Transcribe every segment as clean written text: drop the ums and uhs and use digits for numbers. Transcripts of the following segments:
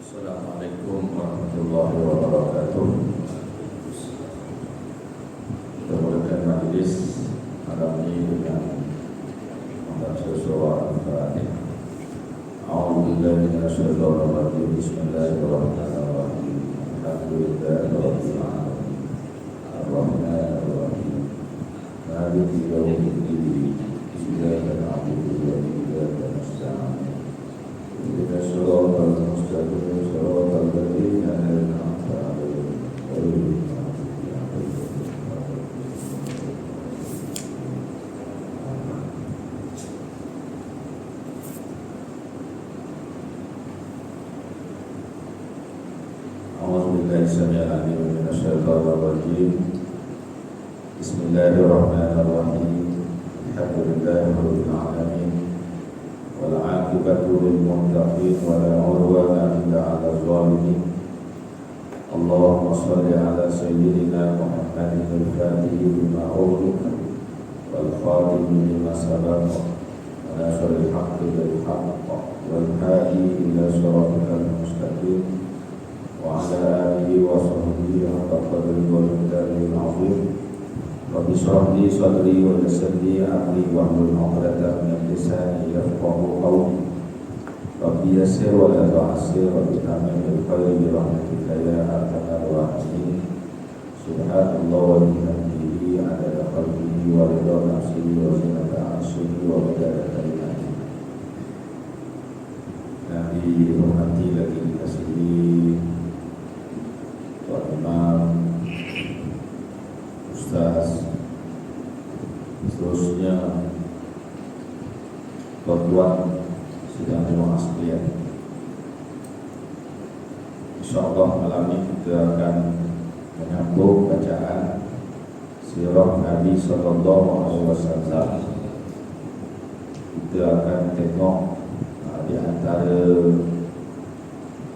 Assalamualaikum warahmatullahi wabarakatuh. Kita mulakan majlis malam ini dengan membaca surah Al-Fatihah. A'udzubillahi minasyaitonir rajim. Bismillahirrahmanirrahim. Alhamdulillahi rabbil alamin. Ar-Rahmanir Rahim. Maliki yaumiddin. Iyyaka na'budu wa iyyaka nasta'in. Ihdinas siratal mustaqim. Siratal ladzina an'amta 'alaihim ghairil maghdubi 'alaihim. A'udzubillahi samil 'alim minasyaitonir rajim. Bismillahirrahmanirrahim. Alhamdulillahirabbil alamin. Wal 'aqibatu lil muttaqin wa la 'udwana illa 'alal zalimin. Allahumma shalli 'ala sayyidina Muhammadin al-Fatih lima ughliqa wal khatim lima sabaqa wa nasril haqqi bil haqq wal hadi ila siratal mustaqim wa 'ala alihi wa sahbihi haqqa qadrihi wa miqdarihi al-'azim. Rabbi shrah li sadri wa yassir li amri wahlul 'uqdatam min lisani yafqahu qawli. Rabbi yassir wa la tu'assir, Rabbi tamim bil khairi bi rahmatika ya arhamar rahimin. Subhanallah wa bihamdihi 'adada khalqihi wa ridha nafsihi wa zinata 'arsyihi wa midada kalimatihi. Yang dihormati lagi dikasihi Tuan Imam, Ustaz, seterusnya tuan-tuan sidang jemaah sekalian. InsyaAllah malam ini kita akan menyambung bacaan sirah Nabi SAW. Kita akan tengok di antara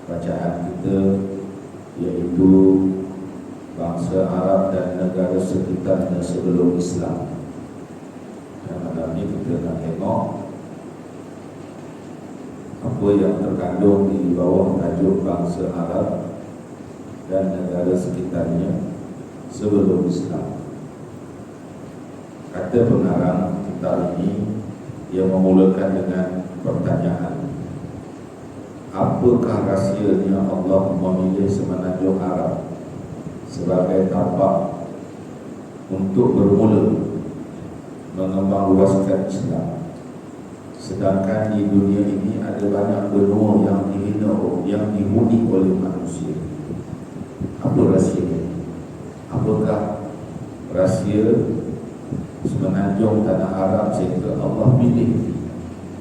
bacaan kita, iaitu bangsa Arab dan negara sekitarnya sebelum Islam. Dan malam ini kita nak tengok apa yang terkandung di bawah tajuk bangsa Arab dan negara sekitarnya sebelum Islam. Kata pengarang kitab ini, ia memulakan dengan pertanyaan, apakah rahsianya Allah memilih semenanjung Arab sebagai tapak untuk bermula mengembang luaskan Islam, sedangkan di dunia ini ada banyak benua yang dihina, yang dihuni oleh manusia. Apa rahsia? Apakah rahsia semenanjung tanah Arab sehingga Allah pilih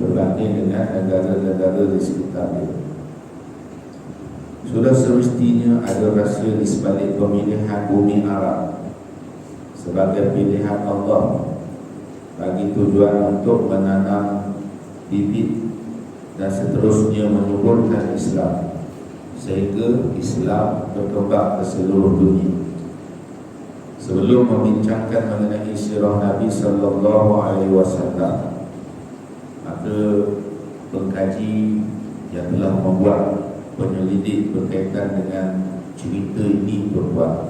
berbanding dengan negara-negara di sekitarnya? Sudah semestinya ada rahsia di sebalik pemilihan bumi Arab sebagai pilihan Allah bagi tujuan untuk menanam bibit dan seterusnya menyuburkan Islam sehingga Islam berkembang ke seluruh dunia. Sebelum membincangkan mengenai sirah Nabi SAW, maka pengkaji yang telah membuat penyelidik berkaitan dengan cerita ini berbuat,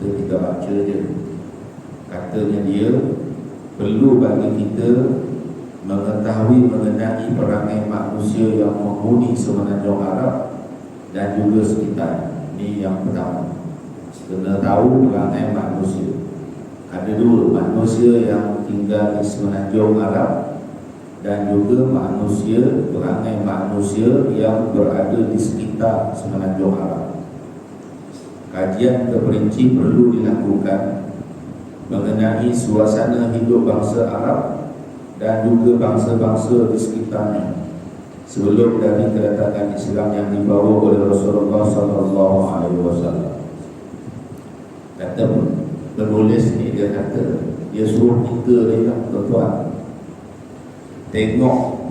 kita baca je. Katanya dia perlu bagi kita mengetahui mengenai perangai manusia yang menghuni semenanjung Arab dan juga sekitar. Ini yang pertama, kena tahu perangai manusia. Ada dua, manusia yang tinggal di semenanjung Arab dan juga perangai manusia yang berada di sekitar semenanjung Arab. Kajian terperinci perlu dilakukan mengenai suasana hidup bangsa Arab dan juga bangsa-bangsa di sekitarnya sebelum dari kedatangan Islam yang dibawa oleh Rasulullah SAW. Kata penulis ni, dia kata, dia suruh kita ni tuan-tuan tengok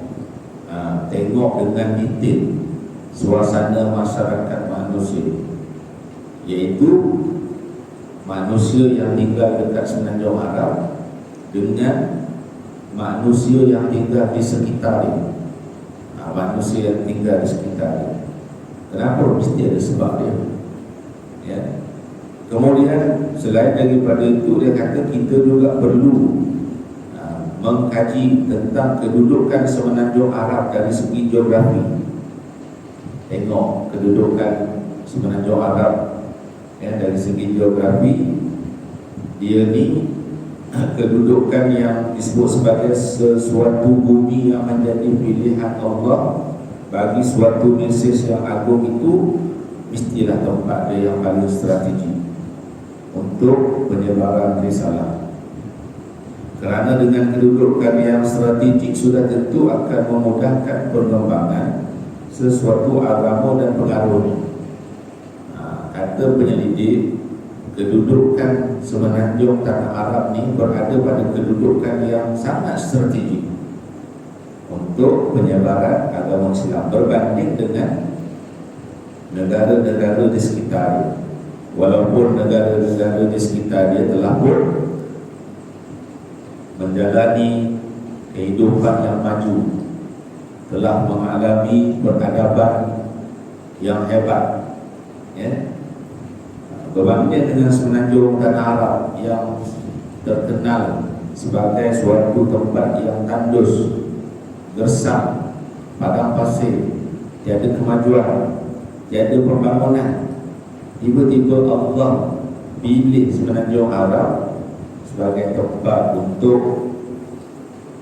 dengan detail suasana masyarakat manusia, iaitu manusia yang tinggal dekat semenanjung Arab dengan manusia yang tinggal di sekitarnya. Manusia yang tinggal di sekitarnya. Kenapa? Mesti ada sebab dia. Ya. Kemudian selain daripada itu, dia kata kita juga perlu mengkaji tentang kedudukan semenanjung Arab dari segi geografi. Tengok kedudukan semenanjung Arab dari segi geografi. Dia ni kedudukan yang disebut sebagai sesuatu bumi yang menjadi pilihan Allah bagi suatu mesej yang agung. Itu mestilah tempat dia yang paling strategi untuk penyebaran risalah. Kerana dengan kedudukan yang strategik sudah tentu akan memudahkan pengembangan sesuatu agama dan pengaruhnya. Kata penyelidik, kedudukan semenanjung tanah Arab ni berada pada kedudukan yang sangat strategik untuk penyebaran agama Islam berbanding dengan negara-negara di sekitar. Walaupun negara-negara di sekitar dia telah pun menjalani kehidupan yang maju, telah mengalami peradaban yang hebat, berbanding dengan semenanjung tanah Arab yang terkenal sebagai suatu tempat yang tandus, gersam, padang pasir, tiada kemajuan, tiada pembangunan. Tiba-tiba Allah pilih semenanjung Arab sebagai tempat untuk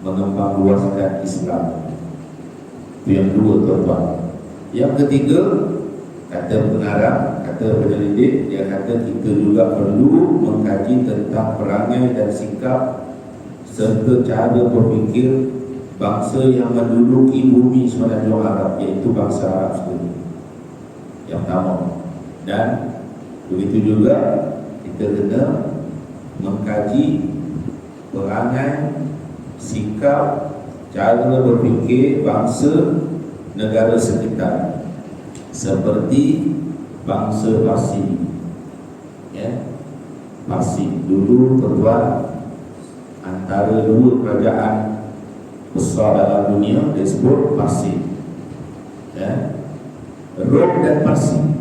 mengembang luaskan Islam. Itu yang dua, tuan-tuan. Yang ketiga, kata pengarang, kata penyelidik, dia kata kita juga perlu mengkaji tentang perangai dan sikap serta cara berfikir bangsa yang menduduki bumi semenanjung Arab, iaitu bangsa Arab sendiri yang pertama. Dan begitu juga kita kena mengkaji perangai, sikap, cara berfikir bangsa negara sekitar, seperti bangsa Parsi. Parsi dulu, tuan-tuan, antara dua kerajaan besar dalam dunia disebut Parsi, Rom dan Parsi.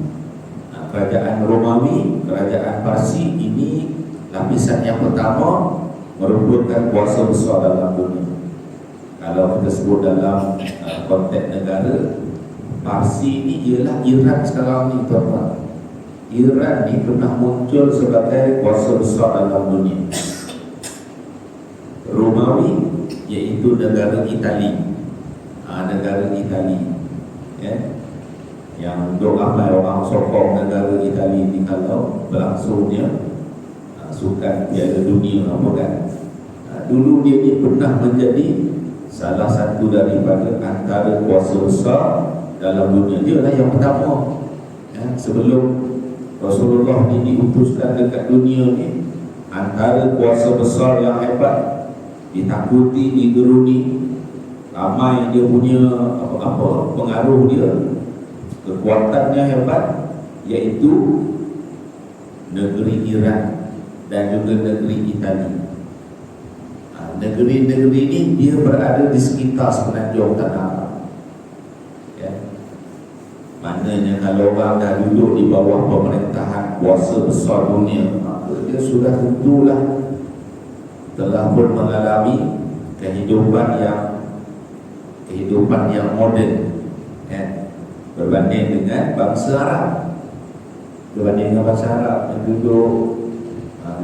Kerajaan Romawi, kerajaan Parsi ini lapisan yang pertama merupakan kuasa besar dalam dunia. Kalau kita sebut dalam konteks negara, Parsi ini ialah Iran sekarang ni, tuan-tuan. Iran ni pernah muncul sebagai kuasa besar dalam dunia. Romawi iaitu negara Itali, negara Itali, yang ramai orang sokong negara Itali ni kalau berlangsungnya sukan Piala Dunia apa kan. Dulu dia ni pernah menjadi salah satu daripada antara kuasa besar dalam dunia. Dia lah yang pertama, sebelum Rasulullah ni diutuskan dekat dunia ni, antara kuasa besar yang hebat, ditakuti, digeruni, ramai dia punya apa pengaruh dia, kekuatannya hebat, iaitu negeri Iran dan juga negeri Itali. Negeri-negeri ini dia berada di sekitar semenanjung tanah Arab. Maknanya kalau orang dah duduk di bawah pemerintahan kuasa besar dunia, maka dia sudah tentulah telah pun mengalami kehidupan yang moden, berbanding dengan bangsa Arab. Berbanding dengan bangsa Arab yang duduk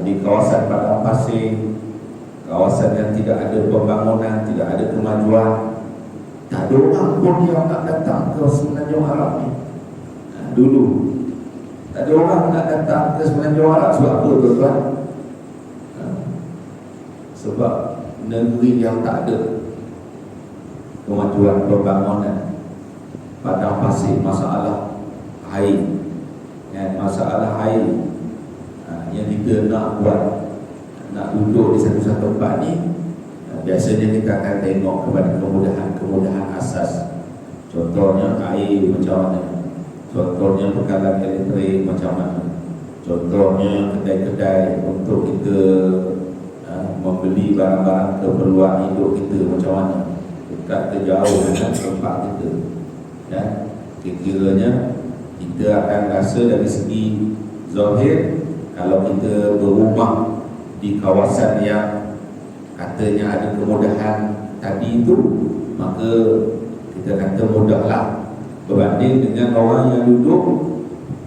di kawasan padang pasir, kawasan yang tidak ada pembangunan, tidak ada kemajuan. Tak ada orang pun yang nak datang ke semenanjung Arab ni. Dulu tak ada orang nak datang ke semenanjung Arab. Sebab apa, tuan-tuan? Sebab negeri yang tak ada kemajuan pembangunan, padang pasir, masalah air, masalah air yang kita nak buat, nak duduk di satu-satu tempat ni. Biasanya kita akan tengok kepada kemudahan asas. Contohnya air macam mana, contohnya bekalan elektrik macam mana, contohnya kedai-kedai untuk kita membeli barang-barang keperluan hidup kita macam mana, dekat ke jauh dengan tempat kita. Dan kira-kiranya Kita akan rasa dari segi zahir, kalau kita berumah di kawasan yang katanya ada kemudahan tadi itu, maka kita kata mudahlah berbanding dengan orang yang duduk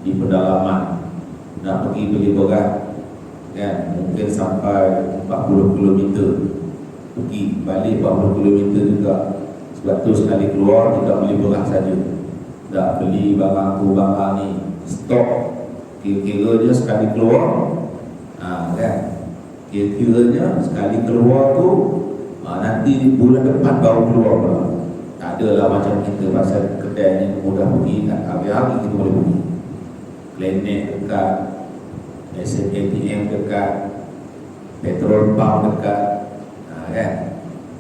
di pedalaman, nak pergi beli berat kan, mungkin sampai 40 km pergi balik 40 km juga. Sebab tu sekali keluar tidak beli berat saja, tak beli barang tu barang ni, stok kira-kiranya sekali keluar kan, kira-kiranya sekali keluar tu nanti bulan depan baru keluar pula. Tak adalah macam kita pasal kedai ni mudah pergi, kan hari-hari kita boleh pergi. Klinik dekat, ATM dekat, petrol pump dekat, kan.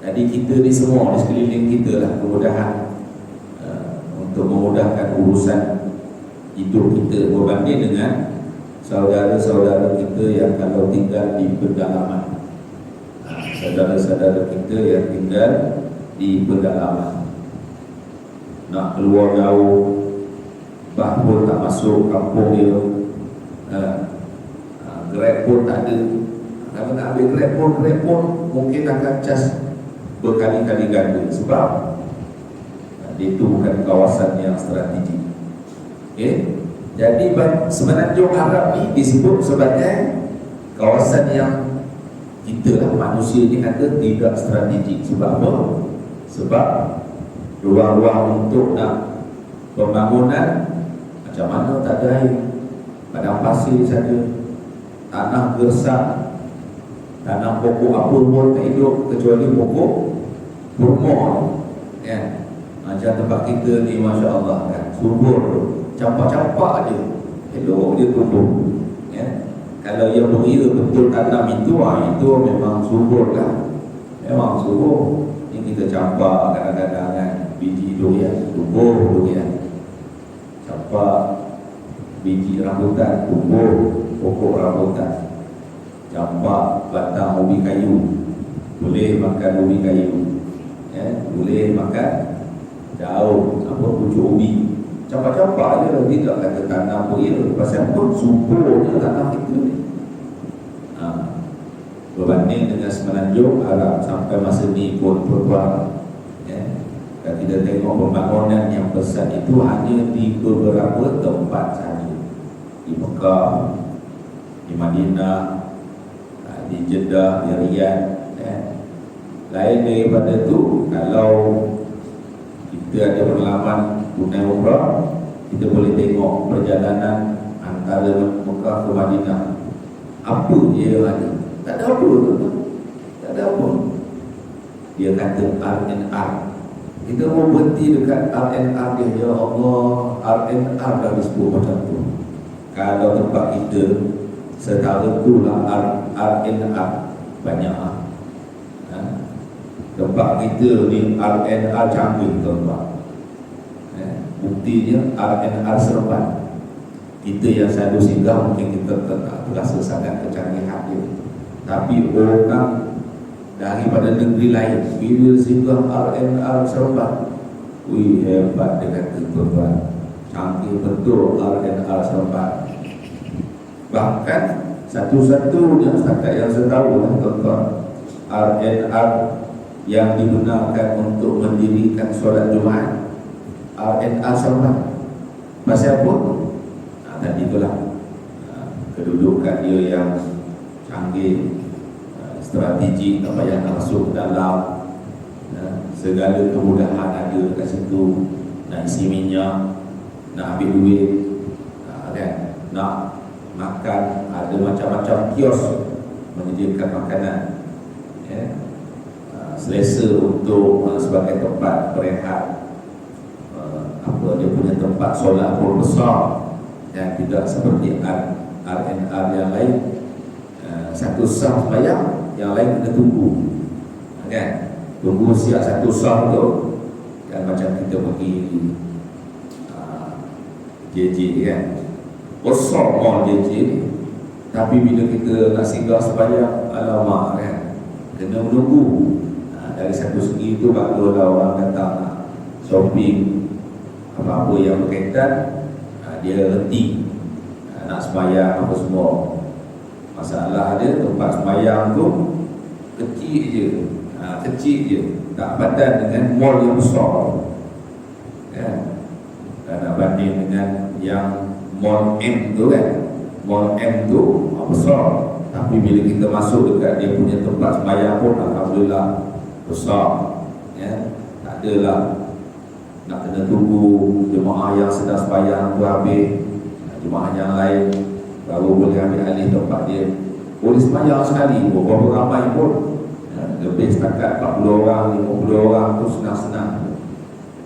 Jadi kita ni semua di sekeliling kita lah kemudahan untuk memudahkan urusan hidup kita berbanding dengan saudara-saudara kita yang kalau tinggal di pedalaman, saudara-saudara kita yang tinggal di pedalaman, nak keluar jauh, bah pun tak masuk kampung dia, Grab pun tak ada. Kalau nak ambil Grab pun mungkin akan cas berkali-kali ganda, sebab dia itu bukan kawasan yang strategik. Okay? Jadi Semenanjung Arab ni disebut sebagai kawasan yang kita lah manusia ni kata tidak strategik. Sebab apa? Sebab ruang-ruang untuk nak pembangunan macam mana tak ada air, padang pasir saja, tanah gersak, tanam pokok apa pun tak hidup kecuali pokok kurma, kan. Macam tempat kita ni Masya Allah kan, subur, campak-campak je, elok dia tumbuh, kan. Kalau yang mengira betul tanam itu, itu memang subur lah, memang subur. Ini kita campak kadang-kadang kan, biji durian, tumbuh durian, campak biji rambutan, tumbuh pokok rambutan, campak batang ubi kayu, boleh makan ubi kayu, boleh makan daun apa pucuk ubi, campak-campak je, tidak kata tanam pun ya, pasal pun suburnya tanam kita ni. Berbanding dengan Semenanjung Arab sampai masa ni pun tuan-tuan, dan kita tengok pembangunan yang besar itu hanya di beberapa tempat saja, di Mekah, di Madinah, di Jeddah, di Riyadh, lain daripada tu. Kalau kita ada pengalaman tunai umrah, kita boleh tengok perjalanan antara Mekah ke Madinah, apa dia ada, tak ada apa, tak ada apa. Dia kata R&R, kita mau berhenti dekat R&R dia, ya Allah, R&R dah disebut macam tu. Kalau tempat kita setara tu lah R&R banyak lah. Tempat kita ni R&R canggih tuan-tuan. Buktinya R&R Seremban. Kita yang selalu singgah mungkin kita tak terasa sangat kecanggihan dia, tapi orang daripada negeri lain bila singgah R&R Seremban, wih hebat dia kata tuan-tuan, canggih betul R&R Seremban. Bahkan satu-satunya setakat yang saya tahu lah tuan-tuan, R&R yang digunakan untuk mendirikan solat Jumaat, R&R Seremban. Pasal apa? Tadi itulah kedudukan dia yang canggih, strategi, tak payah masuk dalam, segala kemudahan ada kat situ. Nak isi minyak, nak ambil duit, kan, nak makan, ada macam-macam kios menyediakan makanan, selesa untuk sebagai tempat berehat, dia punya tempat solat pun besar, dan tidak seperti R&R yang lain, satu sah sembahyang, yang lain kita tunggu, kan, tunggu siap satu sah tu, kan, macam kita pergi JJ kan, besar mall JJ ni, tapi bila kita nak singgah sembahyang, alamak kan, kena menunggu. Dari satu segi itu barulah orang datang shopping apa-apa yang berkaitan dia reti nak sembahyang apa semua. Masalah dia tempat sembahyang tu kecil je, kecil je, tak padan dengan mall yang besar, kan? Dan nak banding dengan yang mall M tu kan, mall M tu besar, tapi bila kita masuk dekat dia punya tempat sembahyang pun alhamdulillah besar, ya. Tak adalah nak kena tunggu jemaah yang sedang sembahyang tu habis, jemaah yang lain baru boleh ambil alih tempat dia. Boleh sembahyang sekali, berapa ramai pun, ya, lebih setakat 40 orang, 50 orang tu senang-senang,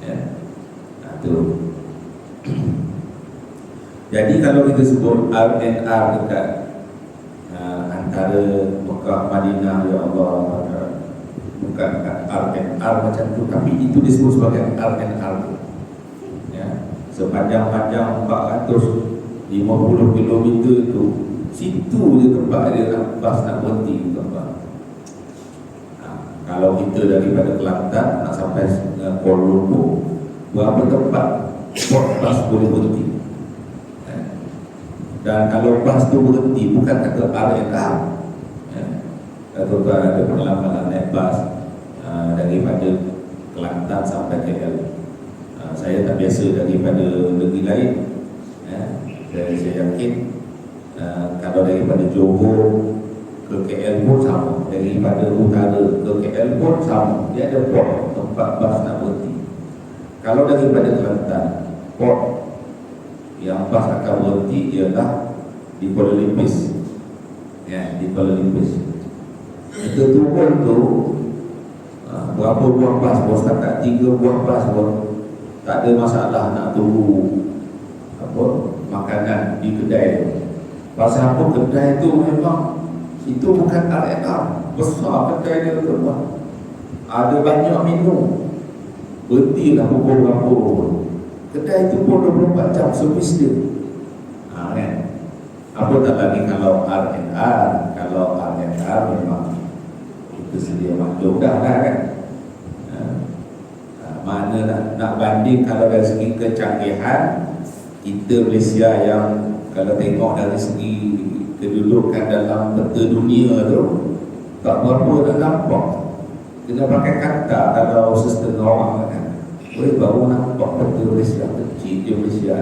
ya. Tu. Jadi kalau kita sebut R&R dekat antara Mekah Madinah, ya Allah, bukan R&R macam tu, tapi itu disebut sebagai R&R, ya. Sepanjang-panjang 450 km tu, situ je tempat dia bas nak berhenti, tempat. Kalau kita daripada Kelantan nak sampai Kuala Lumpur, berapa tempat bas boleh berhenti? Dan kalau bas tu berhenti, bukan kata R&R, ya. Tuan-tuan ada pengalaman naik bas daripada Kelantan sampai KL. Saya tak biasa daripada negeri lain, ya. Saya yakin kalau daripada Johor ke KL pun sama, daripada utara ke KL pun sama, dia ada port tempat bas nak berhenti. Kalau daripada Kelantan, port yang bas akan berhenti ialah di Kuala Limpis, ya, di Kuala Limpis. Kita turun tu berapa buah bas, setakat 3 buah bas pun tak ada masalah nak tunggu apa makanan di kedai. Pasal apa, kedai tu memang itu bukan R&R, besar kedai dia tu, ada banyak minum, berhentilah pukul berapa. Kedai itu pun 24 jam servis dia, kan? Apa tak lagi kalau R&R. Kalau R&R memang kita sedia maklum dah kan. Mana nak banding kalau dari segi kecanggihan, kita Malaysia yang kalau tengok dari segi kedudukan dalam peta dunia tu tak berapa dah nampak. Kena pakai kata kalau setengah orang kan, baru nampak peta Malaysia, kecil je Malaysia,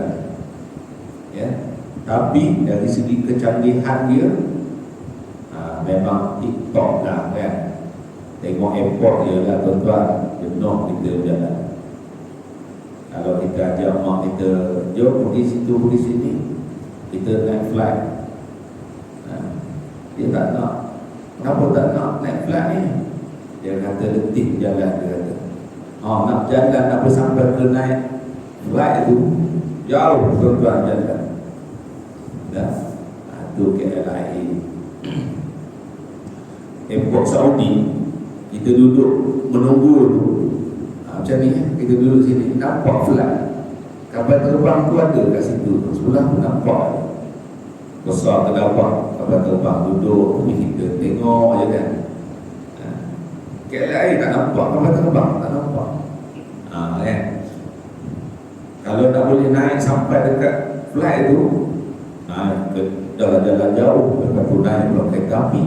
ya. Tapi dari segi kecanggihan dia memang TikTok dah kan. Tengok airport je lah tuan-tuan, jenuh kita berjalan. Kalau kita ajak mak kita, jom pergi situ, pergi sini, kita naik flight, dia tak nak. Kenapa tak nak naik flight ni? Dia kata letih jalan, dia kata nak jalan, nak sampai ke naik flight tu jauh tuan-tuan jalan. Dah, tu KLIA. Airport Saudi, kita duduk menunggu tu, macam ni, kita duduk sini, nampak flight, kapal terbang tu ada kat situ, sebelah tu nampak besar terdapat kapal terbang, duduk, kita tengok je kan. KLIA tak nampak kapal terbang, tak nampak, kan. Kalau tak boleh naik sampai dekat flight tu, jalan-jalan jauh, lepas tu naik pula kereta api.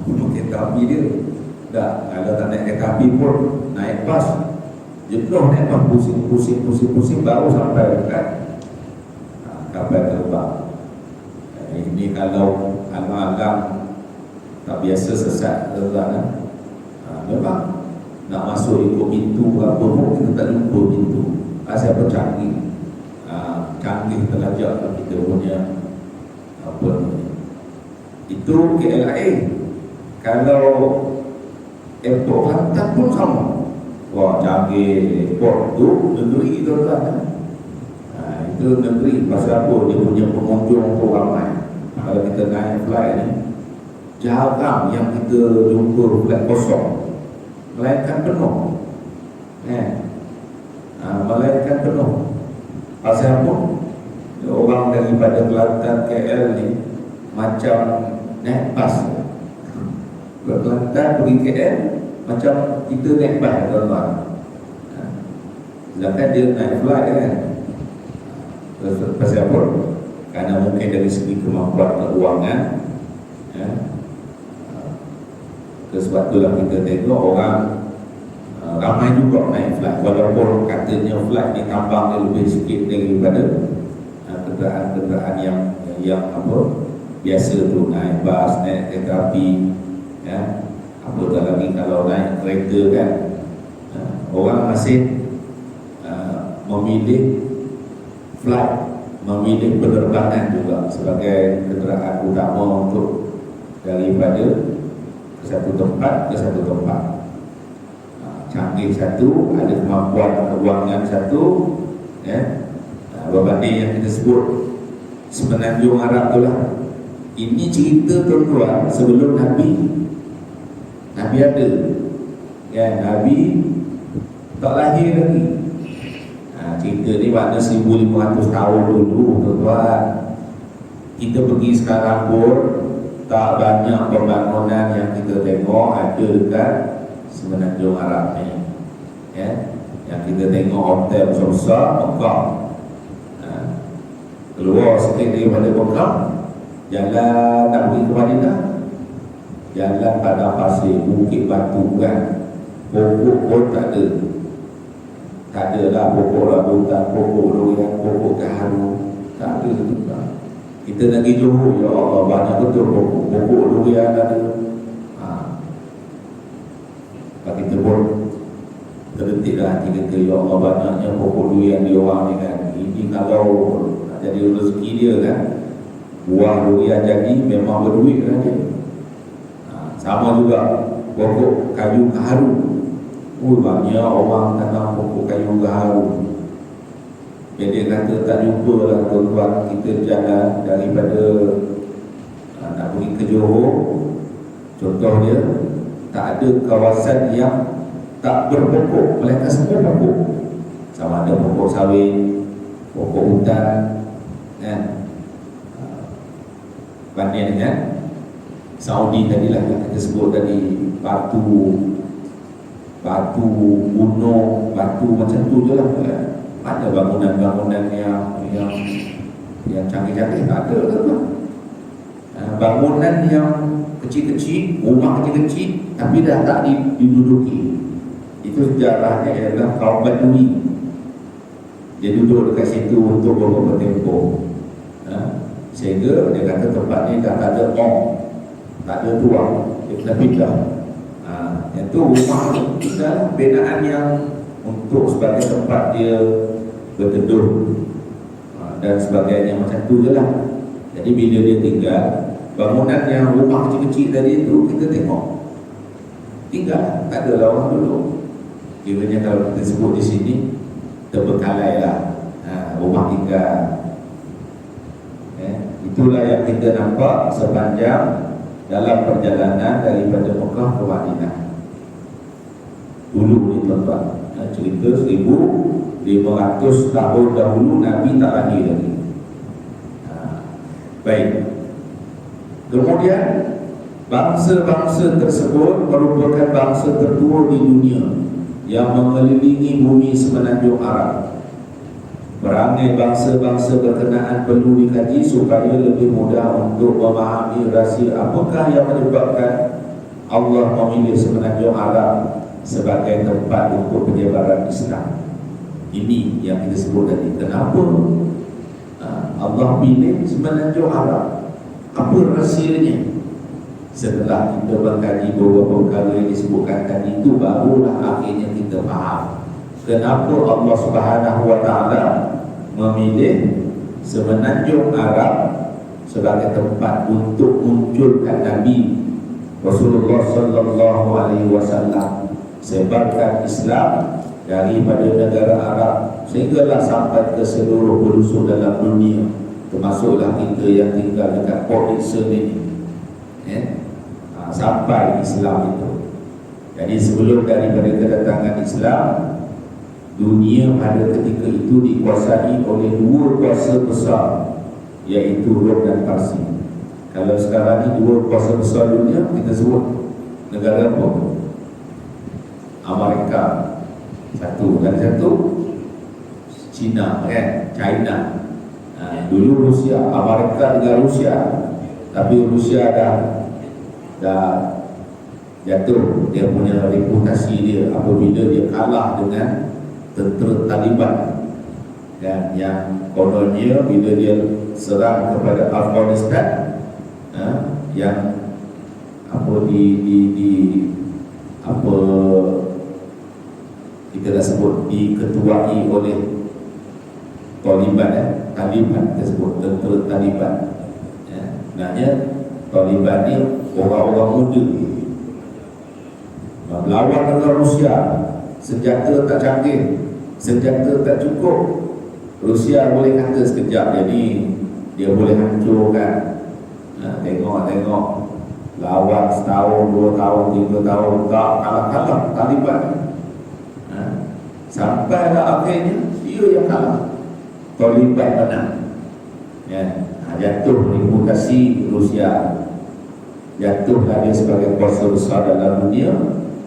Kereta api dia dah, kalau tak naik kereta api pun naik bas, jenuh naik bas, pusing baru sampai dekat kapal terbang. Ini kalau alang-alang tak biasa sesat terbang, memang nak masuk ikut pintu apa pun kita tak jumpa pintu. Siapa canggih, canggih terlajak kita punya apa ni. Itu KLIA. Kalau airport Kelantan pun sama. Wah, canggih airport tu negeri tuan-tuan. Itu negeri. Pasal apa? Dia punya pengunjung tu ramai. Kalau kita naik flight ni, jarang yang kita jumpa flight kosong, melainkan penuh, melainkan penuh. Pasal apa? Orang daripada Kelantan KL ni macam naik bas. Kelantan pergi KL macam kita naik bas tuan-tuan. Sedangkan dia naik flight kan. Pasal apa? Karena mungkin dari segi kemampuan keuangan, ya, sebab itulah kita tengok orang ramai juga naik flight, walaupun katanya flight ni tambang dia lebih sikit daripada kenderaan yang apa biasa tu, naik bas, naik kereta api, ya. Apatah lagi kalau naik kereta kan, orang masih memilih flight, memilih penerbangan juga sebagai kenderaan utama untuk daripada satu tempat ke satu tempat. Canggih satu, ada kemampuan keuangan satu, ya. Berbanding yang kita sebut Semenanjung Arab tu lah. Ini cerita tuan-tuan sebelum Nabi ada, ya. Nabi tak lahir lagi. Cerita ni makna 1500 tahun dulu tuan-tuan. Kita pergi sekarang pun tak banyak pembangunan yang kita tengok ada dekat Semenanjung Arab ni, ya. Yang kita tengok hotel besar-besar Mekah, keluar sikit daripada Mekah, jalan nak pergi ke Madinah, jalan padang pasir, bukit batu kan, pokok pun tak ada lah, pokok rambutan, pokok durian, pokok gaharu, tak ada juga. Kita nak pergi Johor, ya Allah, banyak betul pokok durian ada. Kita pun terdetiklah hati kita, ya Allah, banyaknya pokok durian di orang ni kan. Ini kalau nak jadi rezeki dia kan, buah durian jadi memang berduit kan dia. Sama juga pokok kayu gaharu. Banyak orang tanam pokok kayu gaharu. Jadi kata tak jumpa lah tuan-tuan, kita jalan daripada nak pergi ke Johor, contoh dia, tak ada kawasan yang tak berpokok, mereka semua pokok. Sama ada pokok sawit, pokok hutan, kan. Banding dengan Saudi tadilah yang kita sebut tadi, batu gunung, batu macam tu je lah, kan. Ada bangunan-bangunan yang canggih-canggih, tak ada kan. Bangunan yang kecil-kecil, rumah kecil-kecil tapi dah tak diduduki. Itu sejarahnya ialah kaum Badui. Dia duduk dekat situ untuk beberapa tempoh, sehingga dia kata tempat ni dah tak ada tak ada tuang, dia kena pindah. Yang tu rumah kita binaan yang untuk sebagai tempat dia berteduh dan sebagainya, macam tu je lah. Jadi bila dia tinggal, bangunan yang rumah kecil-kecil tadi tu kita tengok tinggal, tak ada lah orang dulu. Kiranya kalau kita sebut di sini terbekalai lah, rumah tinggal. Itulah yang kita nampak sepanjang dalam perjalanan daripada Mekah ke Madinah. Dulu ni tuan-tuan, cerita 1500 tahun dahulu Nabi tak lahir lagi. Baik. Kemudian bangsa-bangsa tersebut merupakan bangsa tertua di dunia yang mengelilingi bumi Semenanjung Arab. Perangai bangsa-bangsa berkenaan perlu dikaji supaya lebih mudah untuk memahami rahsia apakah yang menyebabkan Allah memilih Semenanjung Arab sebagai tempat untuk penyebaran Islam. Ini yang kita sebut tadi. Kenapa Allah pilih Semenanjung Arab? Apa rahsianya? Setelah kita mengkaji beberapa perkara yang disebutkan tadi itu, barulah akhirnya kita faham kenapa Allah Subhanahu wa Ta'ala memilih Semenanjung Arab sebagai tempat untuk munculkan Nabi Rasulullah sallallahu alaihi wasallam, sebarkan Islam daripada negara Arab sehinggalah sampai ke seluruh penjuru dalam dunia, termasuklah kita yang tinggal dekat Port Dickson ini, sampai Islam itu. Jadi sebelum daripada kedatangan Islam, dunia pada ketika itu dikuasai oleh dua kuasa besar, iaitu Rom dan Parsi. Kalau sekarang ni dua kuasa besar dunia kita sebut negara apa? Amerika satu, dan satu China, kan? China. Dulu Rusia, Amerika dengan Rusia, tapi Rusia dah jatuh dia punya reputasi dia apabila dia kalah dengan tentera Taliban. Dan yang kononnya bila dia serang kepada Afghanistan, yang kita dah sebut diketuai oleh Taliban tersebut, tentera Taliban. Sebenarnya Taliban ni orang-orang muda melawan dengan Rusia. Senjata tak canggih, senjata tak cukup. Rusia boleh kata sekejap jadi dia boleh hancurkan. Tengok lawan setahun, 2 tahun, 3 tahun tak kalah Taliban. Sampailah akhirnya dia yang kalah, Taliban menang. Jatuh reputasi Rusia, jatuhlah dia sebagai kuasa besar dalam dunia.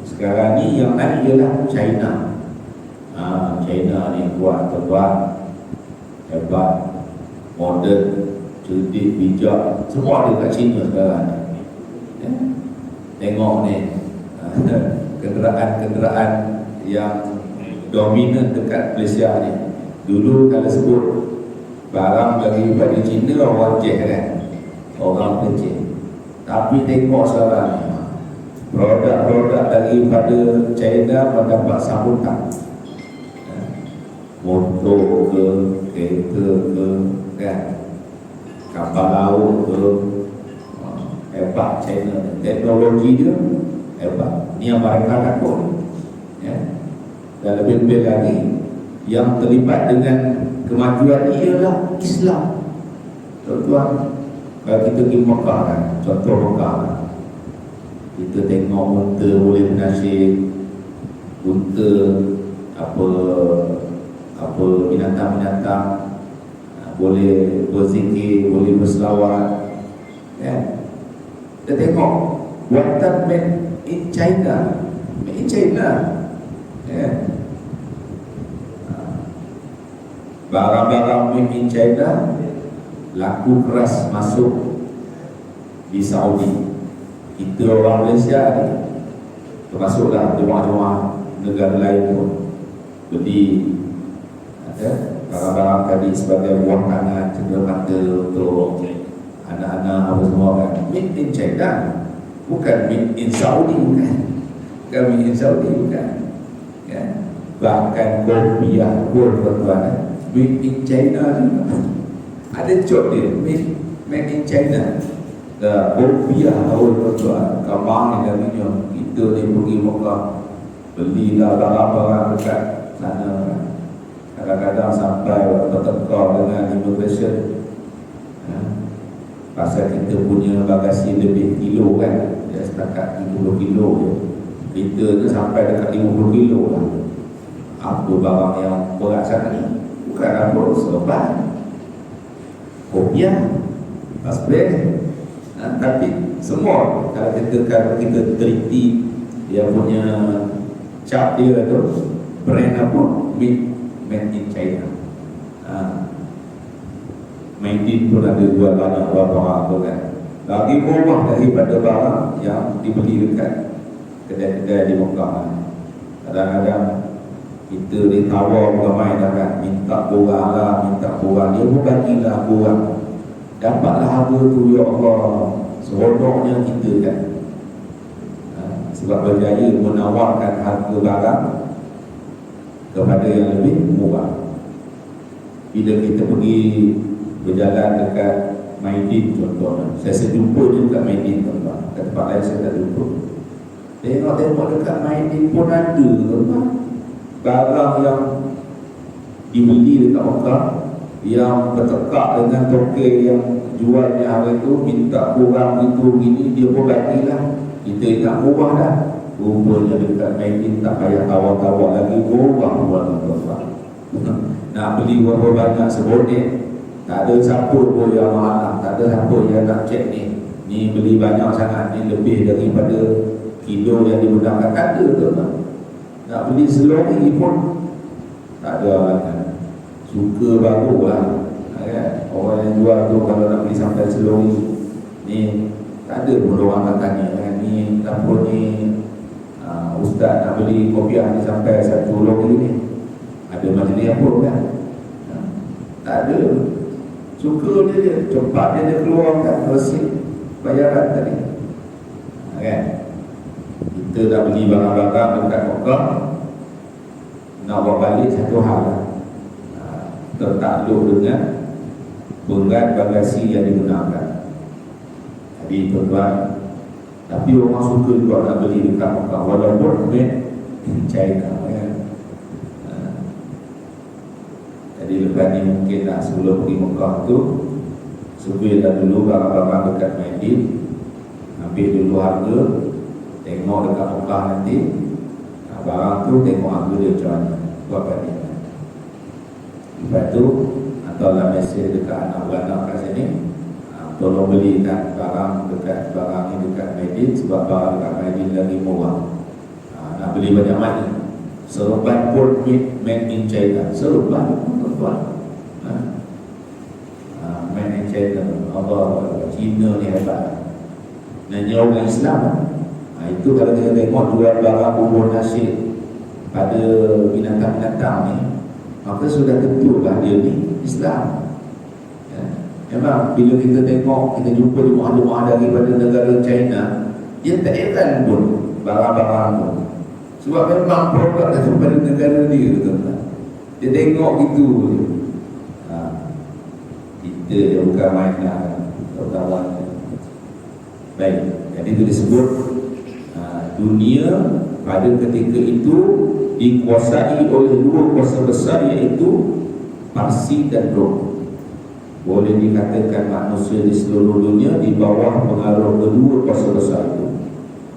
Sekarang ni yang naik ialah China. China ni kuat, terbang, hebat, moden, cerdik, bijak, semua ada kat China sekarang ni. Tengok ni kenderaan yang dominan dekat Malaysia ni. Dulu kalau sebut barang daripada China, orang cek kan, orang kecil. Tapi tengok sekarang ni, produk-produk daripada China mendapat sambutan. Motor ke, kereta ke, kan, kapal laut ke, hebat China. Teknologi dia hebat. Ni yang mereka takut. Dan lebih-lebih lagi yang terlibat dengan kemajuan ini ialah Islam. Tuan-tuan, kalau kita pergi Mekah kan, contoh Mekah kan, kita tengok unta boleh menasyid, unta apa binatang-binatang boleh berzikir, boleh berselawat, kan? Kita tengok buatan made in China, kan? Barang-barang made in China laku keras masuk di Saudi. Kita orang Malaysia ni, termasuklah jemaah-jemaah negara lain pun, beli barang-barang tadi sebagai buah tangan, cendera mata untuk anak-anak apa semua kan, made in China, bukan made in Saudi, bukan made in Saudi, bukan kan? Bahkan kopiah pun tuan-tuan, made in China juga. Ada cok dia made in China. Kopiah tuan-tuan, kamar ni darinya. Kita ni pergi Mekah, belilah barang-barang dekat sana kan. Kadang-kadang sampai bertekar dengan immigration, pasal kita punya bagasi lebih kilo kan, dia setakat 50 kilo je. Kita tu sampai dekat 50 kilo lah. Apa barang yang berat sangat ni? Bukan apa, serban, kopiah, pasport, tapi semua kalau kita teliti dia punya cap dia tu, brand apa, made in China. Made in pun ada dua banyak barang tu kan. Lagi murah daripada barang yang dibeli dekat kedai-kedai di Mekah. Kadang-kadang kita ditawar bukan main dah kan, minta kurang lah, dia pun bagilah kurang. Dapatlah harga tu, ya Allah, seronoknya kita kan. Sebab berjaya menawarkan harga barang kepada yang lebih murah. Bila kita pergi berjalan dekat Maidin contohnya, saya sejumpa juga Maidin tuan-tuan, kat tempat lain saya tak jumpa. Tengok-tengok dekat Maidin pun ada tuan-tuan, barang yang dibeli dekat Mekah yang bertekak dengan tokek yang jualnya hari itu, minta kurang itu gini, dia pun bagilah. Kita ingat murah dah, rupanya dekat Maidin tak payah tawar-tawar lagi, murah buat tuan-tuan. Nak beli berapa banyak sebonik, tak ada siapa pun yang mahal, tak ada siapa yang nak cek ni beli banyak sangat, ni lebih daripada kilo yang digunakan, tak ada tuan-tuan. Nak beli selori pun tak ada kan. Suka baru lah, Kan? Orang yang jual tu kalau nak beli sampai selori ni, tak ada pun orang akan tanya kan, ni dapur ni ustaz nak beli kopiah ni sampai 1 lori ni, ada majlis apa kan? Tak ada. Suka dia cepat dia keluarkan resit bayaran tadi. Kan? Kita dah beli barang-barang dekat Mekah, nak bawa balik satu hal, tertakluk dengan berat bagasi yang digunakan. Jadi tuan-tuan, tapi orang suka juga nak beli dekat Mekah walaupun made in China kan? Jadi lepas ni mungkin nak sebelum pergi Mekah tu, survey dah dulu barang-barang dekat Medin, ambil dulu harga, tengok dekat Mekah nanti barang tu, tengok harga dia macam mana, buat bandingan. Lepas tu hantarlah mesej dekat anak-anak kat sini, tolong belikan barang dekat barang ni dekat Medin, sebab barang dekat Medin lagi murah. Nak beli banyak mana? Serban pun made in China. Serban tuan-tuan, made in China. Allah, China ni hebat. Dan orang Islam, itu kalau kita tengok jual barang bubur nasi pada binatang-binatang ni, maka sudah tentulah dia ni Islam. Memang bila kita tengok, kita jumpa jemaah-jemaah daripada negara China, dia tak heran pun barang-barang tu, sebab memang produk daripada negara dia, betul-betul. Dia tengok gitu je. Kita yang bukan mainan, kawan-kawan. Baik, jadi itu disebut dunia pada ketika itu dikuasai oleh 2 kuasa besar, iaitu Parsi dan Rom. Boleh dikatakan manusia di seluruh dunia di bawah pengaruh kedua kuasa besar itu.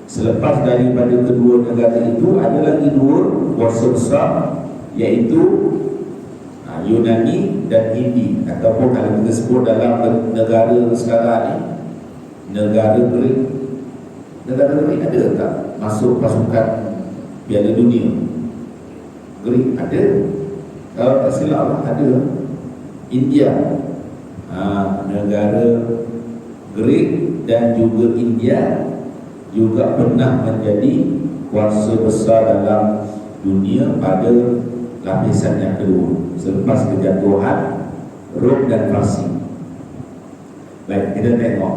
Selepas daripada kedua negara itu, ada lagi 2 kuasa besar, iaitu Yunani dan Hindi, ataupun kalau kita sebut dalam negara sekarang ni, negara Greek. Negara Greek ada tak masuk pasukan Piala Dunia? Greek ada, kalau tak silap ada. India, negara Greek dan juga India juga pernah menjadi kuasa besar dalam dunia pada lapisan yang kedua selepas kejatuhan Rom dan Parsi. Baik, kita tengok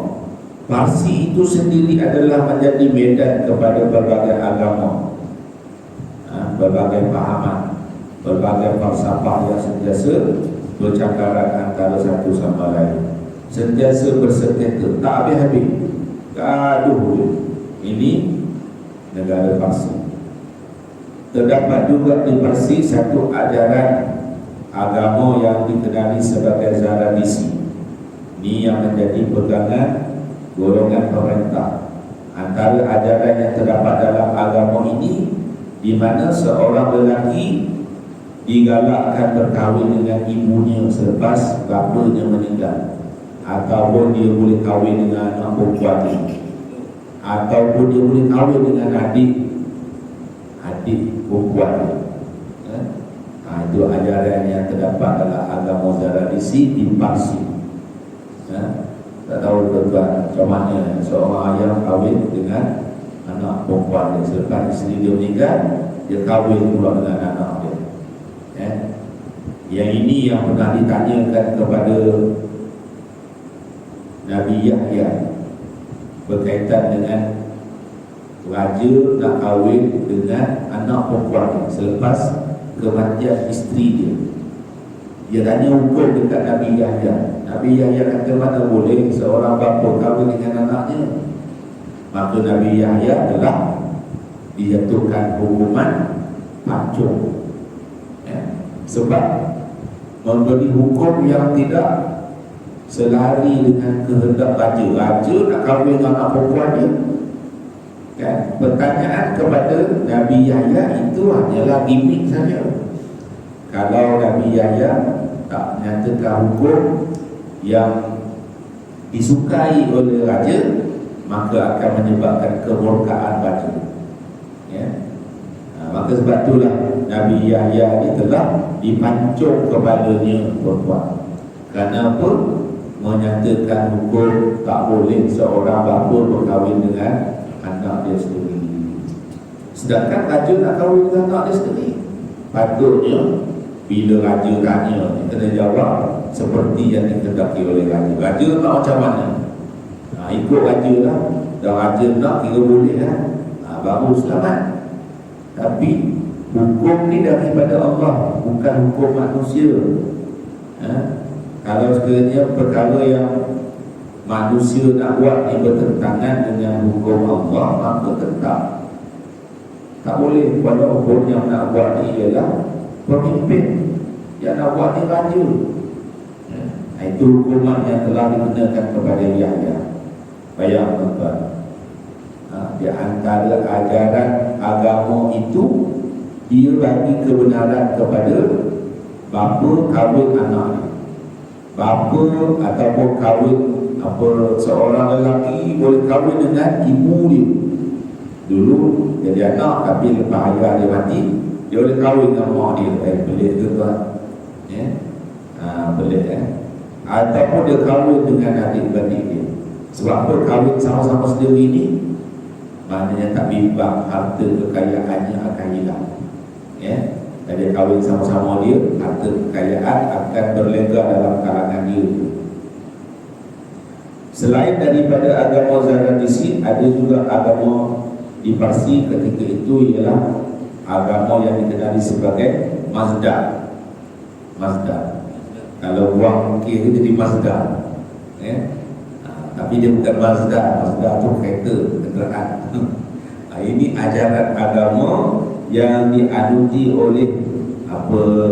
Parsi itu sendiri adalah menjadi medan kepada berbagai agama, berbagai pahaman, berbagai falsafah yang sentiasa bercakaran antara satu sama lain, sentiasa bersengketa, tak habis-habis, gaduh. Ini negara Parsi. Terdapat juga di Parsi satu ajaran agama yang dikenali sebagai Zaradisi. Ini yang menjadi pegangan golongan pemerintah. Antara ajaran yang terdapat dalam agama ini, di mana seorang lelaki digalakkan berkahwin dengan ibunya selepas bapanya meninggal, ataupun dia boleh kahwin dengan anak perempuannya, ataupun dia boleh kahwin dengan adik perempuannya. Itu ajaran yang terdapat dalam agama Zaradisi di Parsi. Tak tahu tuan-tuan macam mana seorang ayah kahwin dengan anak perempuan dia, selepas isteri dia meninggal, dia kahwin pula dengan anak dia. Yang ini yang pernah ditanyakan kepada Nabi Yahya berkaitan dengan raja nak kahwin dengan anak perempuan selepas kematian isteri dia. Dia tanya hukum dekat Nabi Yahya. Nabi Yahya kata, mana boleh seorang bapa kahwin dengan anaknya? Maka Nabi Yahya telah dijatuhkan hukuman pancung, sebab memberi hukum yang tidak selari dengan kehendak raja. Raja nak kahwin dengan anak perempuan dia, kan? Pertanyaan kepada Nabi Yahya itu hanyalah gimmick saja. Kalau Nabi Yahya tak menyatakan hukum yang disukai oleh raja, maka akan menyebabkan kemurkaan raja. Maka sebab itulah Nabi Yahya ini telah dipancung kepalanya perempuan. Kerana apa? Menyatakan hukum tak boleh seorang bapa berkahwin dengan anak dia sendiri. Sedangkan raja nak kahwin dengan anak dia sendiri, patutnya bila raja tanya, dia kena jawab seperti yang dikehendaki oleh raja. Raja nak macam mana? Ikut raja lah. Dan raja nak kira boleh lah, baru selamat. Tapi hukum ni daripada Allah, bukan hukum manusia. Kalau sekiranya perkara yang manusia nak buat ni bertentangan dengan hukum Allah, maka tetap tak boleh. Walaupun yang nak buat ni ialah pemimpin, yang nak buat ni raja. Itu hukuman yang telah dikenakan kepada Yahya. Bayang tuan-tuan, di antara ajaran agama itu, dia bagi kebenaran kepada bapa kahwin anak dia. Bapa ataupun kahwin seorang lelaki boleh kahwin dengan ibu dia. Dulu jadi anak, tapi lepas ayah dia mati, dia boleh kahwin dengan mak dia. Pelik ke tuan? Pelik ataupun dia kahwin dengan adik-beradik dia. Sebab apa? Kahwin sama-sama sendiri ni maknanya tak bimbang harta kekayaannya akan hilang. Dia kahwin sama-sama dia, harta kekayaan akan berlega dalam kalangan dia. Selain daripada agama Zaradisi, ada juga agama di Parsi ketika itu, ialah agama yang dikenali sebagai Mazda. Kalau buang kir itu jadi Mazda, tapi dia bukan Mazda. Mazda itu kereta, kenderaan. Ini ajaran agama yang dianuti oleh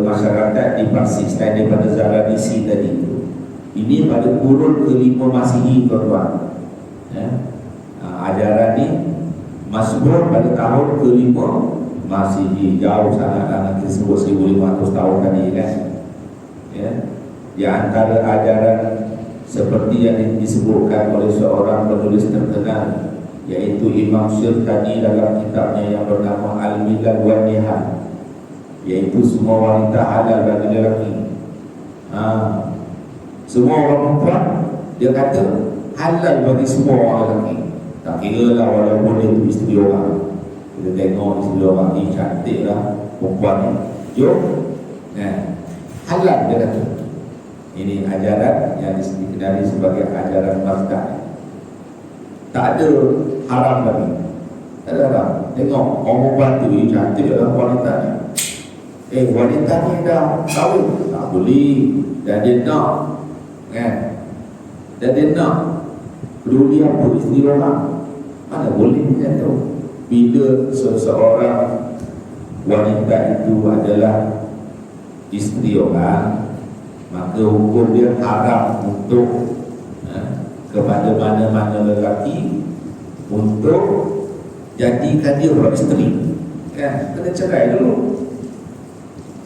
masyarakat di Parsi selain daripada Zaradisi tadi. Ini pada kurun ke-5 Masihi, tuan-tuan. Ajaran ni masbur pada tahun ke-5 Masihi. Jauh sangatlah, nanti sebut 1500 tahun tadi kan. Di antara ajaran seperti yang disebutkan oleh seorang penulis terkenal, yaitu Imam Syirkani dalam kitabnya yang bernama Al-Milal wa Nihal, yaitu semua wanita halal bagi lelaki. Semua orang perempuan, dia kata halal bagi semua orang lelaki. Tak kira lah walaupun dia tu isteri orang. Kita tengok isteri orang ni cantik lah perempuan ni, halal dia kata. Ini ajaran yang dikenali sebagai ajaran Mazda. Tak ada haram lagi. Tak ada haram. Tengok orang perempuan tu cantik lah wanita ni. Wanita ni dah kahwin, tak boleh. Dan dia nak, dan dia nak peduli apa isteri orang. Mana boleh macam tu. Bila seseorang wanita itu adalah isteri orang, maka hukum dia haram untuk kepada mana-mana lelaki untuk jadikan dia orang isteri. Kena cerai dulu.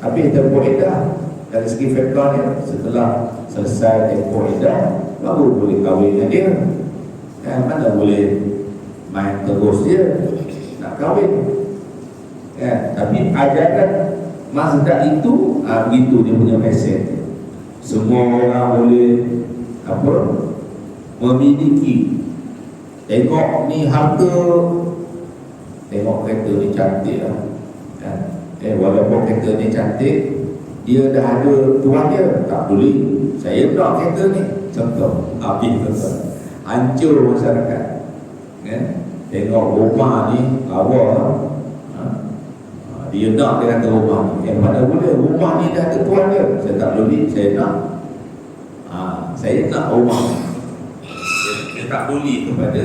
Habis tempoh iddah. Dari segi fiqah dia, setelah selesai tempoh iddah, baru boleh kahwin dengan dia. Mana boleh main terus dia nak kahwin. Tapi ajaran Mazda itu begitu dia punya mesej. Semua orang boleh memiliki. Tengok ni harta, tengok kereta ni cantik lah. Walaupun kereta ni cantik, dia dah ada tuan dia, tak boleh. Saya nak kereta ni, contoh. Habis contoh, hancur masyarakat. Tengok rumah ni lawa. Dia nak, dia kata rumah ni, mana boleh, rumah ni dah ada tuan dia. Saya tak boleh, saya nak rumah ni. Dia tak boleh kepada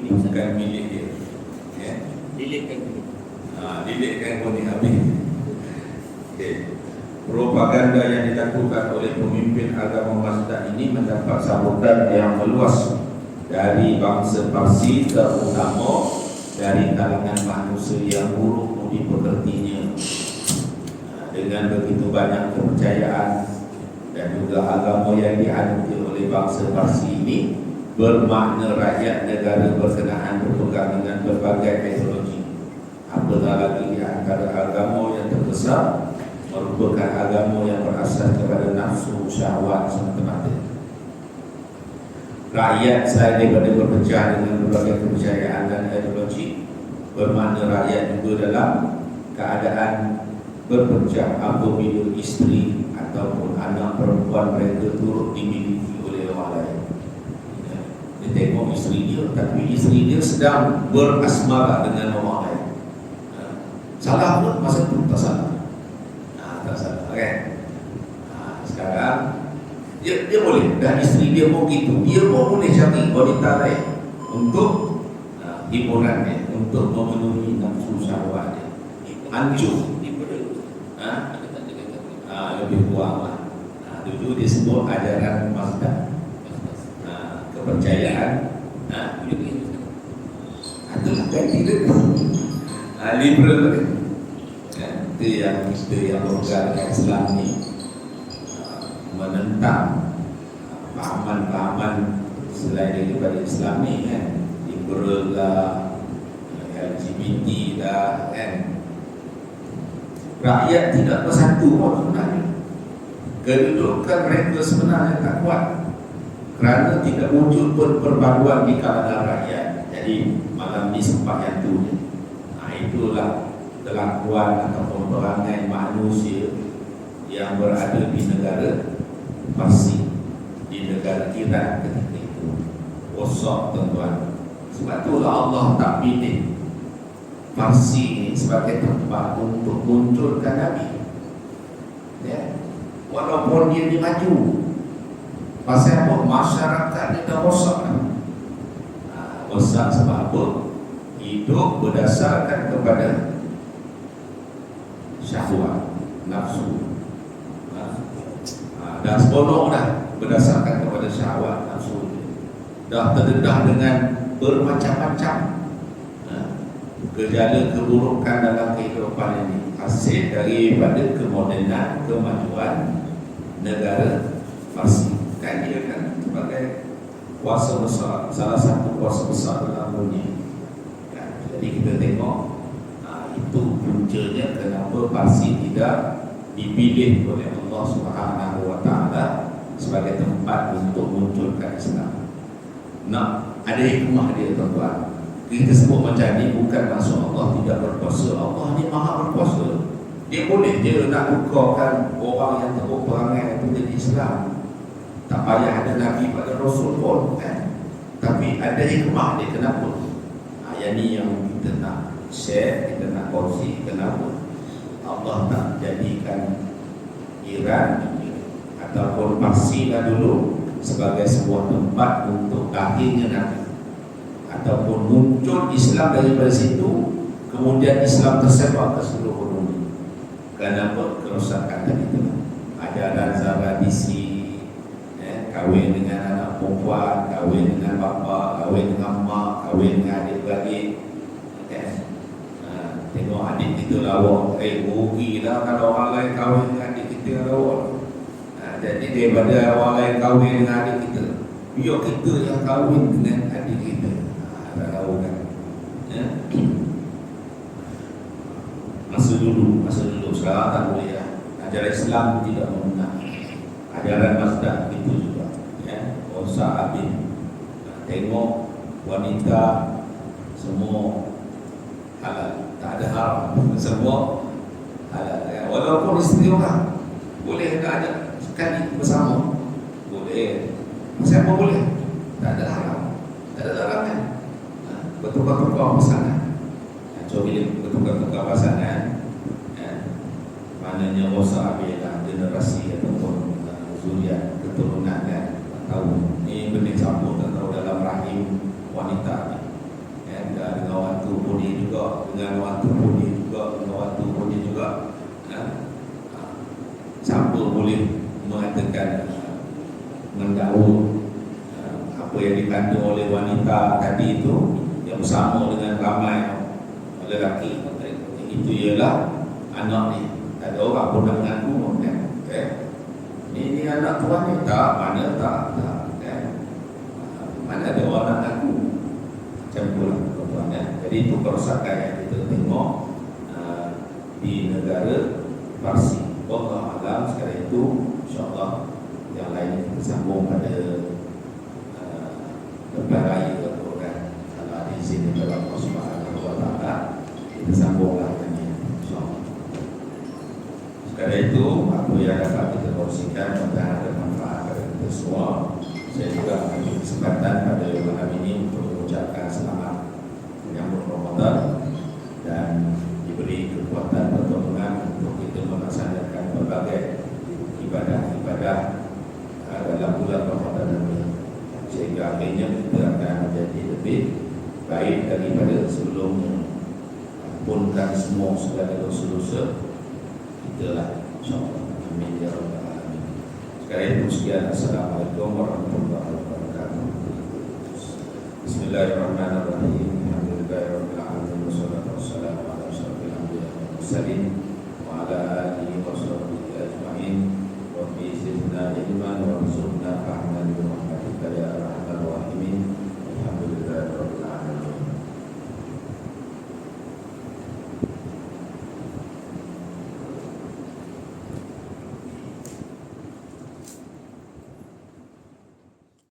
bukan milik dia. Lilitkan kuning habis. Propaganda yang dilakukan oleh pemimpin agama Mazda ini mendapat sambutan yang meluas dari bangsa Parsi, terutama dari kalangan manusia yang buruk budi pekertinya. Dengan begitu banyak kepercayaan dan juga agama yang dianuti oleh bangsa Parsi ini, bermakna rakyat negara berkenaan berpegang dengan berbagai ideologi. Apatah lagi di antara agama yang terbesar merupakan agama yang berasas kepada nafsu, syahwat semata-mata. Rakyat selain daripada berpecah dengan berbagai kepercayaan dan ideologi, bermakna rakyat juga dalam keadaan berpecah apabila isteri ataupun anak perempuan mereka turut dimiliki oleh orang lain. Dia tengok isteri dia, tapi isteri dia sedang berasmara dengan orang lain. Salah pun masa tu tak salah. Tak salah kan? Sekarang dia boleh, dan isteri dia pun gitu, dia pun boleh cari wanita lain untuk hiburan dia, untuk memenuhi nafsu syahwat dia. Hancur lebih kurang lah. Dulu disebut ajaran mazhab, kepercayaan. Itulah ganti dia liberal kan? Itu yang berpegang Islam ni menentang pahaman-pahaman selain daripada Islam ni kan, liberal lah, LGBT lah kan. Rakyat tidak bersatu pun sebenarnya. Kedudukan mereka sebenarnya tak kuat kerana tidak muncul pun perpaduan di kalangan rakyat. Jadi malam ni sempat yang tu. Itulah kelakuan ataupun perangai manusia yang berada di negara Parsi, di negara Iran ketika itu. Rosak tuan-tuan. Sebab itulah Allah tak pilih Parsi ini sebagai tempat untuk munculkan Nabi. Ya. Walaupun dia dimaju, pasal apa? Masyarakat dia dah rosak kan? Rosak sebab apa? Hidup berdasarkan kepada syahwat, nafsu. Dah seronok dah berdasarkan kepada syahwat, nafsu. Dah terdedah dengan bermacam-macam gejala keburukan dalam kehidupan ini, hasil daripada kemodenan, kemajuan negara Parsi. Kan dia kan sebagai kuasa besar, salah satu kuasa besar dalam dunia. Jadi kita tengok itu puncanya kenapa Parsi tidak dipilih oleh Allah Subhanahu Wa Taala sebagai tempat untuk munculkan Islam. Nah, ada hikmah dia tuan-tuan. Kita sebut macam ni bukan maksud Allah tidak berkuasa. Allah ni maha berkuasa. Dia boleh je nak tukarkan orang yang teruk perangai itu jadi Islam. Tak payah ada Nabi pada Rasul pun kan. Tapi ada hikmah dia kenapa. Yang ni yang kita nak share, kita nak kongsi kenapa Allah tak jadikan Iran ataupun Parsi lah dulu sebagai sebuah tempat untuk lahirnya Nabi, ataupun muncul Islam daripada situ, kemudian Islam tersebar ke seluruh dunia. Kenapa? Kerosakan tadi itu, ajaran Zaradisi, kahwin dengan anak perempuan, kahwin dengan bapa, kahwin dengan mak, kahwin dengan adik-beradik. Tengok adik kita lawak, rugilah kalau orang lain kahwin dengan adik kita lawak. Jadi daripada orang lain kahwin dengan adik kita, biar kita yang kahwin dengan adik kita. Tak tahu kan. Masa dulu sekarang tak boleh ya. Ajaran Islam tidak memenang. Ajaran mazhab itu juga. Rosak habis. Tengok wanita semua halal, tak ada haram, semua halal. Walaupun isteri orang boleh nak ajak sekali bersama, boleh. Macam apa boleh? Tak ada haram, tak ada larangan. Bertukar-tukar pasangan. Bila bertukar-tukar pasangan, maknanya rosak habislah generasi ataupun zuriat keturunan kan. Tahu ni benih campur tak tahu dalam rahim wanita ni. Dengan waktu puni juga, dengan waktu puni juga, dengan waktu puni juga. Siapa boleh mengatakan mendaur apa yang dikandung oleh wanita tadi itu yang bersama dengan ramai lelaki, itu ialah anak ni. Tak ada orang pun nak mengaku kan. Ini anak tuan ni tak, mana tak kan. Mana ada orang nak mengaku. Macam itulah tuan ya. Jadi itu kerosakan yang kita tengok di negara Parsi. InsyaAllah yang lain kita sambung pada lepas raya atau kan, kalau ada izin daripada Allah Subhanahu wa Ta'ala, kita sambunglah ini insyaAllah. Sekadar itu, apa yang dapat kita kongsikan mudah-mudahan ada manfaat kepada kita semua. Saya juga ambil kesempatan pada malam ini untuk mengucapkan selamat menyambut Ramadan dan diberi kekuatan pertolongan untuk kita melaksanakan berbagai ibadah-ibadah dalam bulan Ramadan ini, sehingga akhirnya kita akan menjadi lebih baik daripada sebelumnya. Ampunkan semua segala dosa-dosa kita lah, insyaAllah. Amin ya rabbal alamin. Sekarang itu sekian. Assalamualaikum warahmatullahi wabarakatuh. Bismillahirrahmanirrahim. Alhamdulillahirabbil alamin wassalatu wassalamu ala asyrofil anbiya'i wal mursalin wa ala alihi wa sahbihi ajma'in. Wa fi zidna ilman wa rzuqna fahma